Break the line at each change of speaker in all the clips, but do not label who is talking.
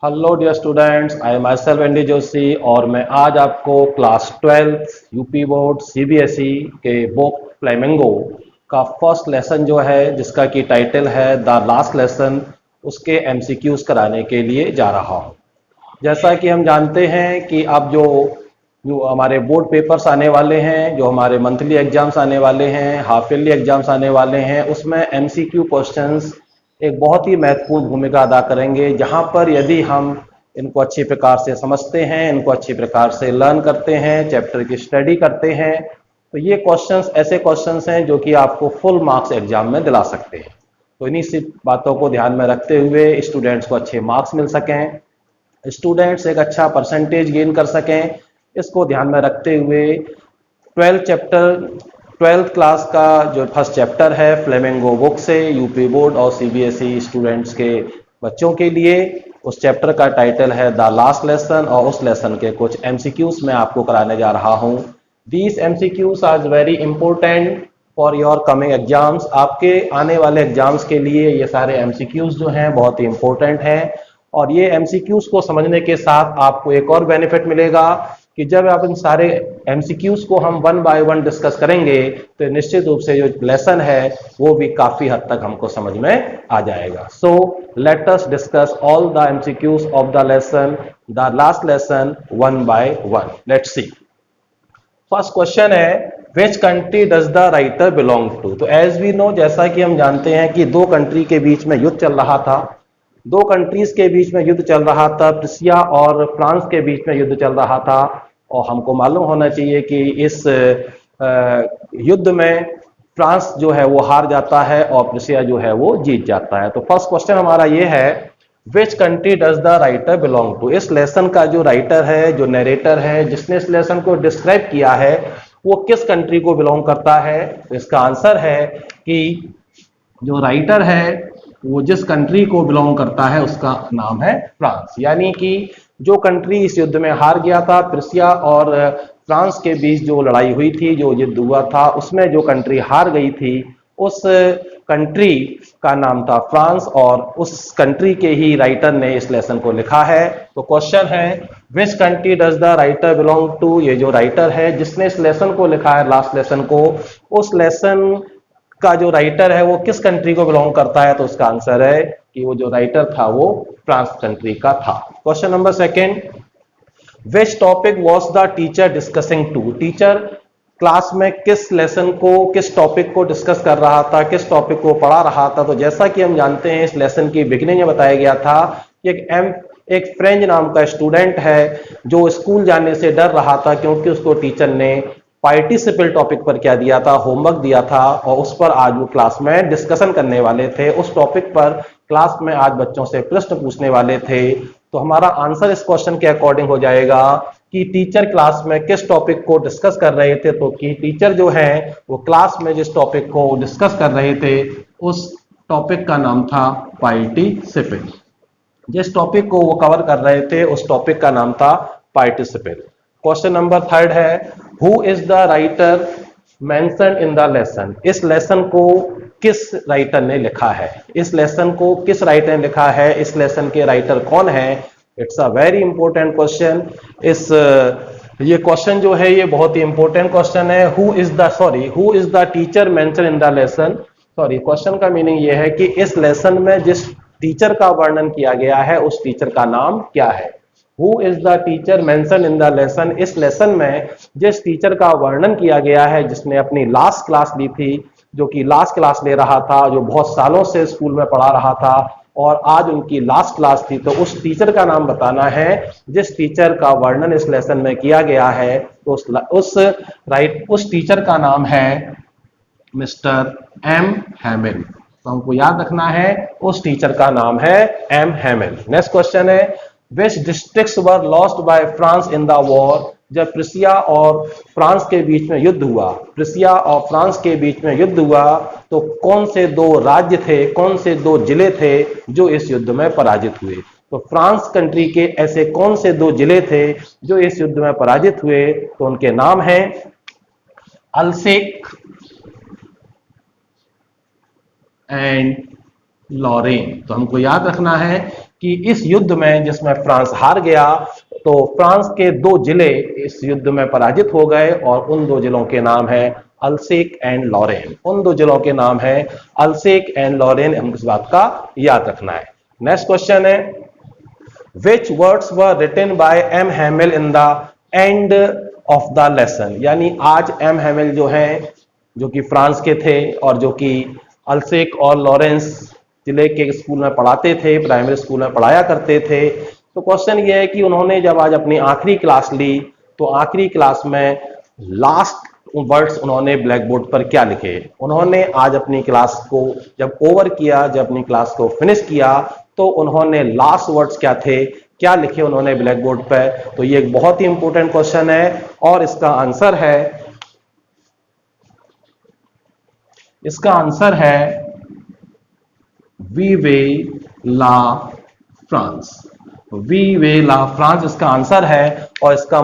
Hello dear students, I myself N D Joshi और मैं आज आपको क्लास 12 यूपी बोर्ड सीबीएसई के बुक फ्लेमिंगो का फर्स्ट लेसन जो है जिसका कि टाइटल है द लास्ट लेसन उसके एमसीक्यूज कराने के लिए जा रहा हूँ। जैसा कि हम जानते हैं कि अब जो हमारे बोर्ड पेपर्स आने वाले हैं, जो हमारे मंथली एग्जाम्स आने वाले हैं, हाफ ईयरली एग्जाम्स आने वाले हैं, उसमें एमसीक्यू क्वेश्चंस एक बहुत ही महत्वपूर्ण भूमिका अदा करेंगे। जहां पर यदि हम इनको अच्छी प्रकार से समझते हैं, इनको अच्छी प्रकार से लर्न करते हैं, चैप्टर की स्टडी करते हैं, तो ये क्वेश्चंस ऐसे क्वेश्चंस हैं जो कि आपको फुल मार्क्स एग्जाम में दिला सकते हैं। तो इन्हीं सी बातों को ध्यान में रखते हुए स्टूडेंट्स को अच्छे मार्क्स मिल सकें, स्टूडेंट्स एक अच्छा परसेंटेज गेन कर सकें, इसको ध्यान में रखते हुए 12th क्लास का जो फर्स्ट चैप्टर है फ्लेमिंगो बुक से यूपी बोर्ड और सीबीएसई स्टूडेंट्स के बच्चों के लिए, उस चैप्टर का टाइटल है द लास्ट लेसन और उस लेसन के कुछ एमसीक्यूज मैं आपको कराने जा रहा हूं। These MCQs are very important for your coming exams. आपके आने वाले एग्जाम्स के लिए ये सारे एमसीक्यूज जो हैं बहुत ही इंपॉर्टेंट हैं। और ये एमसीक्यूज को समझने के साथ आपको एक और बेनिफिट मिलेगा कि जब आप इन सारे एमसीक्यूज को हम वन बाय वन डिस्कस करेंगे तो निश्चित रूप से जो लेसन है वो भी काफी हद तक हमको समझ में आ जाएगा। So let us discuss all the MCQs of the lesson the last lesson one by one. Let's see. First question है which country does the writer belong to. तो एज वी नो, जैसा कि हम जानते हैं कि दो कंट्री के बीच में युद्ध चल रहा था, दो कंट्रीज के बीच में युद्ध चल रहा था, प्रुसिया और फ्रांस के बीच में युद्ध चल रहा था। और हमको मालूम होना चाहिए कि इस युद्ध में फ्रांस जो है वो हार जाता है और प्रुसिया जो है वो जीत जाता है। तो फर्स्ट क्वेश्चन हमारा ये है which country does the writer belong to. इस लेसन का जो राइटर है, जो नरेटर है, जिसने इस लेसन को डिस्क्राइब किया है, वो किस कंट्री को बिलोंग करता है। तो इसका आंसर है कि जो राइटर है वो जिस कंट्री को बिलोंग करता है उसका नाम है फ्रांस। यानी कि जो कंट्री इस युद्ध में हार गया था, प्रुसिया और फ्रांस के बीच जो लड़ाई हुई थी, जो युद्ध हुआ था, उसमें जो कंट्री हार गई थी उस कंट्री का नाम था फ्रांस और उस कंट्री के ही राइटर ने इस लेसन को लिखा है। तो क्वेश्चन है which country does the writer belong to. ये जो राइटर है जिसने इस लेसन को लिखा है, लास्ट लेसन को, उस लेसन का जो राइटर है वो किस कंट्री को बिलोंग करता है। तो उसका आंसर है कि वो जो राइटर था वो फ्रांस कंट्री का था। Question number second, which topic was the teacher discussing to. Teacher class में किस लेसन को, किस टॉपिक को डिस्कस कर रहा था, किस टॉपिक को पढ़ा रहा था। तो जैसा कि हम जानते हैं इस लेसन की बिगिनिंग में बताया गया था कि एक फ्रेंच नाम का स्टूडेंट है जो स्कूल जाने से डर रहा था क्योंकि उसको टीचर ने पार्टिसिपल टॉपिक पर क्या दिया था, होमवर्क दिया था, और उस पर आज वो क्लास में डिस्कशन करने वाले थे। उस टॉपिक पर क्लास में आज बच्चों से प्रश्न पूछने वाले थे। तो हमारा आंसर इस क्वेश्चन के अकॉर्डिंग हो जाएगा कि टीचर क्लास में किस टॉपिक को डिस्कस कर रहे थे। तो कि टीचर जो है वो क्लास में जिस टॉपिक को डिस्कस कर रहे थे उस टॉपिक का नाम था पार्टिसिपल। जिस टॉपिक को वो कवर कर रहे थे उस टॉपिक का नाम था पार्टिसिपल। क्वेश्चन नंबर थर्ड है who is the writer mention in the lesson. इस लेसन को किस राइटर ने लिखा है, इस लेसन को किस राइटर ने लिखा है, इस लेसन के राइटर कौन है। It's a very important question. इस ये क्वेश्चन जो है ये बहुत ही इंपॉर्टेंट क्वेश्चन है। Who is the teacher mention in the lesson. Question का मीनिंग ये है कि इस लेसन में जिस टीचर का वर्णन किया गया है उस टीचर का नाम क्या है। Who is the teacher mention in the lesson. इस लेसन में जिस टीचर का वर्णन किया गया है, जिसने अपनी लास्ट क्लास ली थी, जो कि लास्ट क्लास ले रहा था, जो बहुत सालों से स्कूल में पढ़ा रहा था और आज उनकी लास्ट क्लास थी, तो उस टीचर का नाम बताना है जिस टीचर का वर्णन इस लेसन में किया गया है। तो उस टीचर का नाम है मिस्टर एम हैमिल। तो हमको याद रखना है उस टीचर का नाम है एम हैमिल। नेक्स्ट क्वेश्चन है which districts were lost by France in the war. जब प्रुसिया और फ्रांस के बीच में युद्ध हुआ, प्रुसिया और फ्रांस के बीच में युद्ध हुआ, तो कौन से दो राज्य थे, कौन से दो जिले थे जो इस युद्ध में पराजित हुए। तो फ्रांस कंट्री के ऐसे कौन से दो जिले थे जो इस युद्ध में पराजित हुए। तो उनके नाम हैं अल्सेक एंड लॉरेन। तो हमको याद रखना है कि इस युद्ध में जिसमें फ्रांस हार गया, तो फ्रांस के 2 जिले इस युद्ध में पराजित हो गए और उन 2 जिलों के नाम है अल्सेक एंड लॉरेन। उन 2 जिलों के नाम है अल्सेक एंड लॉरेन। हम इस बात का याद रखना है। नेक्स्ट क्वेश्चन है, which words were written by M. Hamel in the end of the lesson। यानी आज एम हैमिल जो हैं, जो कि फ्रांस के थे और जो कि अल्सेक और लॉरेंस जिले के स्कूल में पढ़ाते थे, प्राइमरी स्कूल में पढ़ाया करते थे। तो क्वेश्चन ये है कि उन्होंने जब आज अपनी आखिरी क्लास ली, तो आखिरी क्लास में लास्ट वर्ड्स उन्होंने ब्लैक बोर्ड पर क्या लिखे। उन्होंने आज अपनी क्लास को जब ओवर किया, जब अपनी क्लास को फिनिश किया, तो उन्होंने लास्ट वर्ड्स क्या थे, क्या लिखे उन्होंने ब्लैक बोर्ड पर। तो ये एक बहुत ही इंपॉर्टेंट क्वेश्चन है और इसका आंसर है vive la France. Vive la France इसका आंसर है और इसका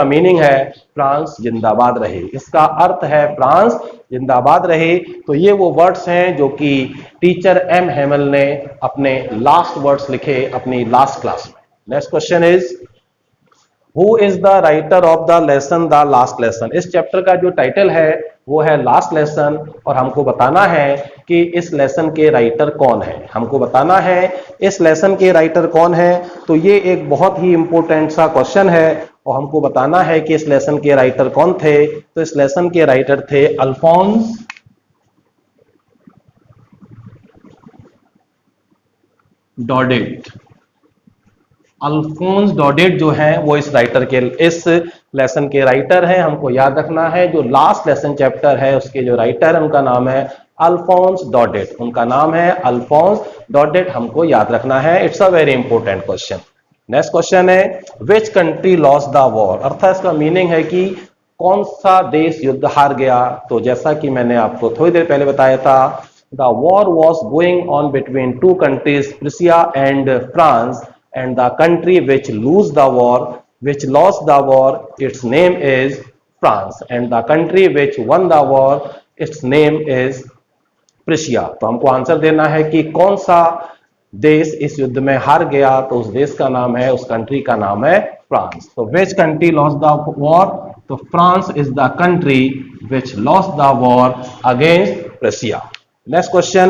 मीनिंग है फ्रांस जिंदाबाद रहे। इसका अर्थ है फ्रांस जिंदाबाद रहे। तो ये वो वर्ड्स हैं जो कि टीचर एम हैमिल ने अपने लास्ट वर्ड्स लिखे अपनी लास्ट क्लास में। Next question is, who is the writer of the lesson the last lesson. इस चैप्टर का जो टाइटल है वो है लास्ट लेसन और हमको बताना है कि इस लेसन के राइटर कौन है। हमको बताना है इस लेसन के राइटर कौन है। तो ये एक बहुत ही इंपॉर्टेंट सा क्वेश्चन है और हमको बताना है कि इस लेसन के राइटर कौन थे। तो इस लेसन के राइटर थे अल्फोंस डॉडेट। अल्फोंस डॉडेट जो है वो इस लेसन के राइटर हैं। हमको याद रखना है जो लास्ट लेसन चैप्टर है उसके जो राइटर उनका नाम है अल्फोंस डॉडेट। उनका नाम है अल्फोंस डॉडेट, हमको याद रखना है। It's a very important question. Next question है, which country lost the war. अर्थात इसका मीनिंग है कि कौन सा देश युद्ध हार गया। तो जैसा कि मैंने आपको थोड़ी देर पहले बताया था, the war was going on between 2 countries, Prussia and France, and the country which lost the war, its name is France, and the country which won the war, its name is Prussia। तो हमको answer देना है कि कौन सा देश इस युद्ध में हार गया। तो उस देश का नाम है, उस कंट्री का नाम है फ्रांस। तो which country lost the war? तो France is the country which lost the war against Prussia। Next question,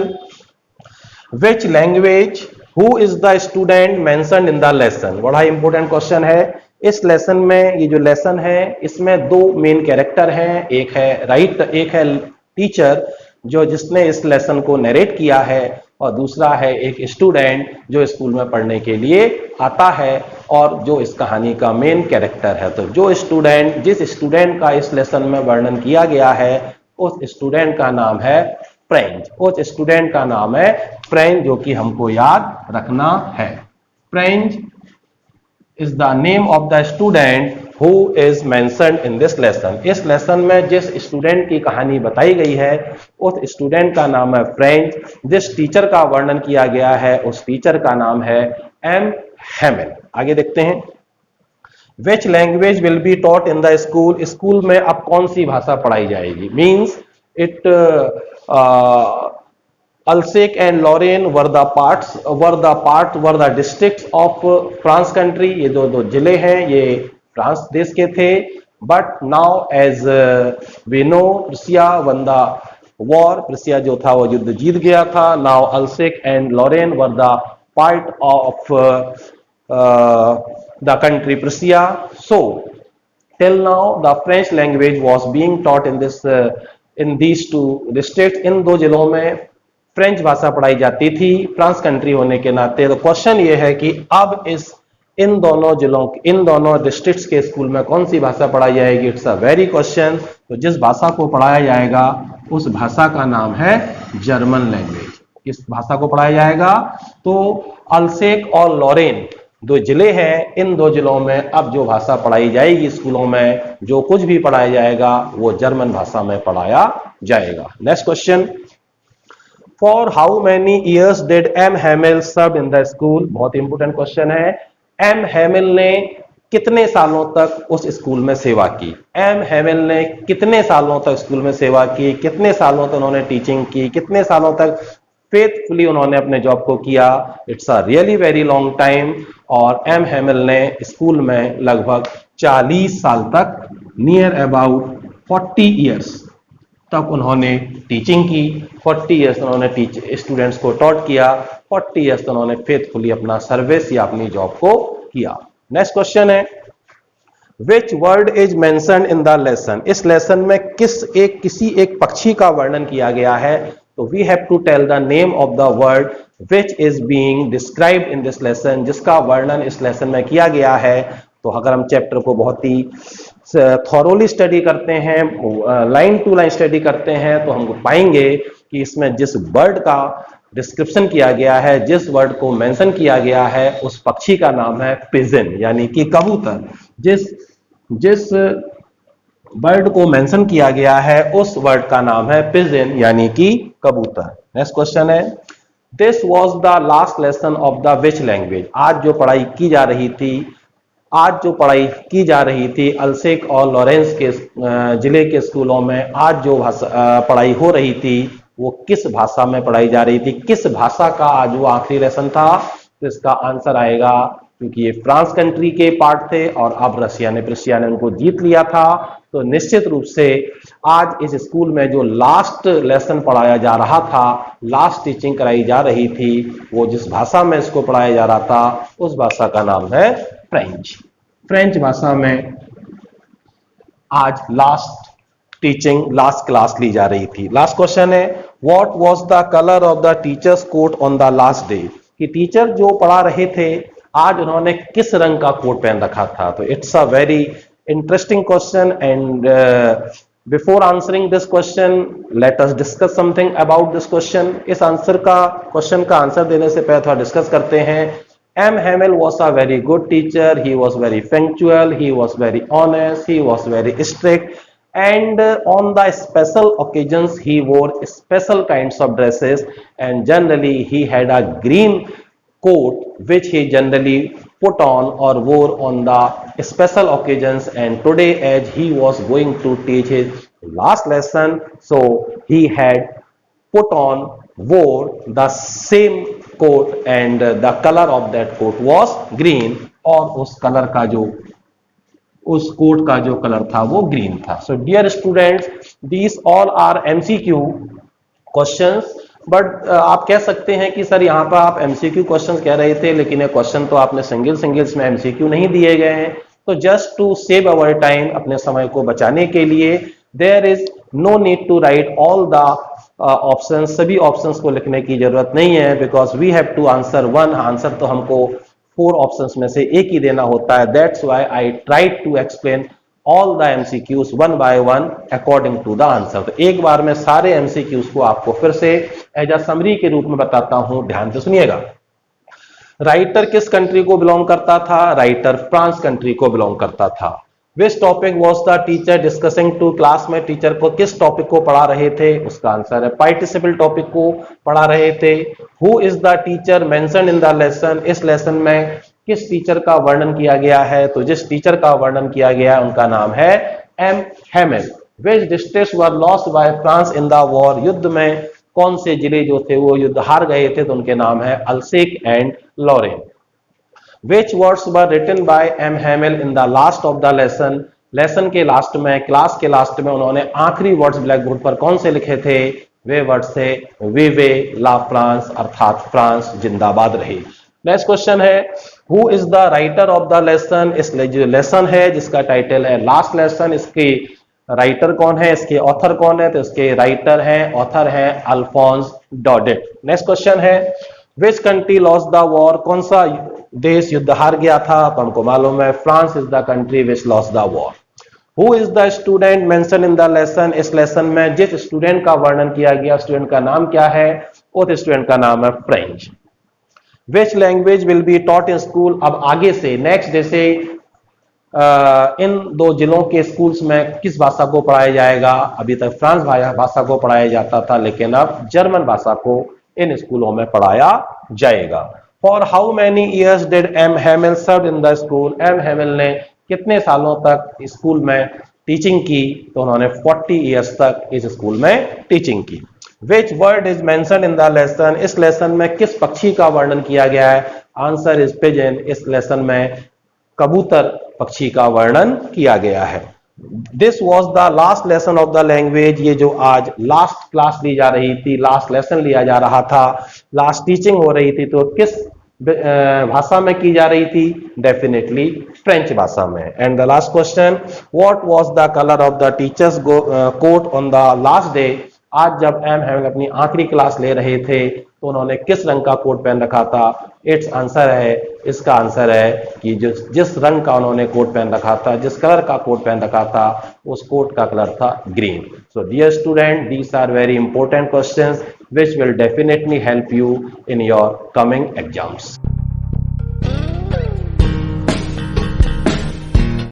which language, who is the student mentioned in the lesson. बड़ा इंपॉर्टेंट क्वेश्चन है। इस lesson में, ये जो lesson है इसमें 2 main character हैं। एक है टीचर जिसने इस लेसन को नरेट किया है और दूसरा है एक स्टूडेंट जो स्कूल में पढ़ने के लिए आता है और जो इस कहानी का मेन कैरेक्टर है। तो जिस स्टूडेंट का इस लेसन में वर्णन किया गया है उस स्टूडेंट का नाम है फ्रेंच। उस स्टूडेंट का नाम है फ्रेंच, जो कि हमको याद रखना है। French is the name of the student who is mentioned in this lesson. इस लेसन में जिस स्टूडेंट की कहानी बताई गई है उस स्टूडेंट का नाम है फ्रेंच। जिस टीचर का वर्णन किया गया है उस टीचर का नाम है एम हैमिल। आगे देखते हैं, which language will be taught in the school. School में अब कौन सी भाषा पढ़ाई जाएगी। Means Alsace and Lorraine were the districts of France country। ये दो जिले हैं, ये फ्रांस देश के थे। But now as we know, Prussia won the war. Prussia जो था वो युद्ध जीत गया था। Now Alsace and Lorraine were the part of the country Prussia। So till now the French language was being taught in these 2 districts। इन 2 जिलों में French भाषा पढ़ाई जाती थी फ्रांस कंट्री होने के नाते। तो क्वेश्चन ये है कि अब इन दोनों डिस्ट्रिक्ट्स के स्कूल में कौन सी भाषा पढ़ाई जाएगी। It's a very question. तो जिस भाषा को पढ़ाया जाएगा उस भाषा का नाम है जर्मन लैंग्वेज। इस भाषा को पढ़ाया जाएगा। तो अल्सेक और लॉरेन 2 जिले हैं, इन 2 जिलों में अब जो भाषा पढ़ाई जाएगी स्कूलों में, जो कुछ भी पढ़ाया जाएगा वो जर्मन भाषा में पढ़ाया जाएगा। Next question, for how many years did M Hamel serve in the school. बहुत इंपॉर्टेंट क्वेश्चन है। एम हैमिल ने कितने सालों तक उस स्कूल में सेवा की। एम हैमिल ने कितने सालों तक स्कूल में सेवा की, कितने सालों तक उन्होंने टीचिंग की, कितने सालों तक फेथफुली उन्होंने अपने जॉब को किया। It's a really very long time. और एम हेमिल ने स्कूल में लगभग 40 साल तक, नियर अबाउट 40 ईयर्स तक उन्होंने टीचिंग की। 40 ईयर्स उन्होंने स्टूडेंट्स को टॉट किया। 40 ईयर्स उन्होंने फेथफुली अपना सर्विस या अपनी जॉब को किया। नेक्स्ट क्वेश्चन है, which word is mentioned in the lesson? इस लेसन में किसी एक पक्षी का वर्णन किया गया है। तो we have to tell the name of the word which is being described in this lesson, जिसका वर्णन इस लेसन में किया गया है। तो अगर हम चैप्टर को बहुत ही थॉरोली स्टडी करते हैं, लाइन टू लाइन स्टडी करते हैं, तो हम पाएंगे कि इसमें जिस वर्ड का डिस्क्रिप्शन किया गया है, जिस वर्ड को मेंशन किया गया है, उस पक्षी का नाम है पिजन, यानी कि कबूतर। जिस वर्ड को मेंशन किया गया है उस वर्ड का नाम है पिजन, यानी कि कबूतर। नेक्स्ट क्वेश्चन है, this was the last lesson of the which language? आज जो पढ़ाई की जा रही थी अल्सेक और लॉरेंस के जिले के स्कूलों में, आज जो पढ़ाई हो रही थी वो किस भाषा में पढ़ाई जा रही थी? किस भाषा का आज वो आखिरी लेसन था? तो इसका आंसर आएगा, क्योंकि ये फ्रांस कंट्री के पार्ट थे और अब रशिया ने उनको जीत लिया था, तो निश्चित रूप से आज इस स्कूल में जो लास्ट लेसन पढ़ाया जा रहा था, लास्ट टीचिंग कराई जा रही थी, वो जिस भाषा में इसको पढ़ाया जा रहा था उस भाषा का नाम है फ्रेंच। फ्रेंच भाषा में आज लास्ट क्लास ली जा रही थी। लास्ट क्वेश्चन है, what was the colour of the teacher's coat on the last day? कि टीचर जो पढ़ा रहे थे आज उन्होंने किस रंग का कोट पहन रखा था? तो it's a very interesting question and before answering this question let us discuss something about this question. इस क्वेश्चन का आंसर देने से पहले थोड़ा डिस्कस करते हैं। M. Hamel was a very good teacher. He was very punctual. He was very honest. He was very strict. And on the special occasions, he wore special kinds of dresses. And generally, he had a green coat, which he generally put on or wore on the special occasions. And today, as he was going to teach his last lesson, so he had wore the same coat and the color of that coat was green, और उस coat का जो colour था वो green था। So dear students, these all are MCQ questions, but आप कह सकते हैं कि सर यहाँ पर आप एमसीक्यू क्वेश्चंस कह रहे थे, लेकिन ये क्वेश्चन तो आपने सिंगल्स में एमसीक्यू नहीं दिए गए हैं। तो just to save our time, अपने समय को बचाने के लिए, there is no need to write all the options, सभी ऑप्शंस को लिखने की जरूरत नहीं है, because we have to answer one. Answer तो हमको 4 ऑप्शंस में से एक ही देना होता है। That's why I tried to explain all the MCQs one by one according to the answer. तो एक बार मैं सारे एमसीक्यूज को आपको फिर से एज अ समरी के रूप में बताता हूं, ध्यान से सुनिएगा। राइटर किस कंट्री को बिलोंग करता था? राइटर फ्रांस कंट्री को बिलोंग करता था। Which topic was the teacher discussing to? Class में टीचर को किस टॉपिक को पढ़ा रहे थे? उसका आंसर है पार्टिसिपल टॉपिक को पढ़ा रहे थे। Who is the teacher mentioned in the lesson? इस लेसन में किस टीचर का वर्णन किया गया है? तो जिस टीचर का वर्णन किया गया है उनका नाम है M Hamel. Which districts were lost by France in the war? युद्ध में कौन से जिले जो थे वो युद्ध हार गए थे? तो उनके नाम है Alsace and Lorraine. Which words were written by M. Hamel in the last of the lesson? Lesson के लास्ट में, क्लास के लास्ट में उन्होंने आखिरी वर्ड्स ब्लैक बोर्ड पर कौन से लिखे थे? वे वर्ड्स थे विवे ला फ्रांस, अर्थात फ्रांस जिंदाबाद रहे। नेक्स्ट क्वेश्चन है, who is the writer of the lesson? इस जो लेसन है जिसका टाइटल है लास्ट लेसन, इसके राइटर कौन है, इसके ऑथर कौन है? तो इसके ऑथर हैं अल्फोंस डॉडेट। नेक्स्ट क्वेश्चन है, which country lost the war? कौन सा देश युद्ध हार गया था? तो हमको मालूम है France is the country which lost the war. Who is the student mention in the lesson? इस लेसन में जिस स्टूडेंट का वर्णन किया गया, स्टूडेंट का नाम क्या है? उस स्टूडेंट का नाम है French. Which language will be taught in school? अब आगे से नेक्स्ट डे से इन 2 जिलों के स्कूल्स में किस भाषा को पढ़ाया जाएगा? अभी तक फ्रांस भाषा को पढ़ाया जाता था, लेकिन अब जर्मन भाषा को इन स्कूलों में पढ़ाया जाएगा। For how many years did M Hamel serve in the school? M Hamel ने कितने सालों तक स्कूल में टीचिंग की? तो उन्होंने 40 ईयर्स तक इस स्कूल में टीचिंग की। Which word is mention in the lesson, इस लेसन में किस पक्षी का वर्णन किया गया है? आंसर इज पिजन, इस लेसन में कबूतर पक्षी का वर्णन किया गया है। This was the last lesson of the language, ये जो आज लास्ट क्लास ली जा रही थी, लास्ट लेसन लिया जा रहा था, लास्ट टीचिंग हो रही थी, तो किस भाषा में की जा रही थी? डेफिनेटली फ्रेंच भाषा में। And the last question, what was the colour of the teacher's coat on the last day, आज जब एम हैमिल अपनी आखिरी क्लास ले रहे थे तो उन्होंने किस रंग का कोट पहन रखा था? इट्स आंसर है, इसका आंसर है कि जिस रंग का उन्होंने कोट पहन रखा था, जिस कलर का कोट पहन रखा था, उस कोट का कलर था green. So dear student, these are very important questions which will definitely help you in your coming exams.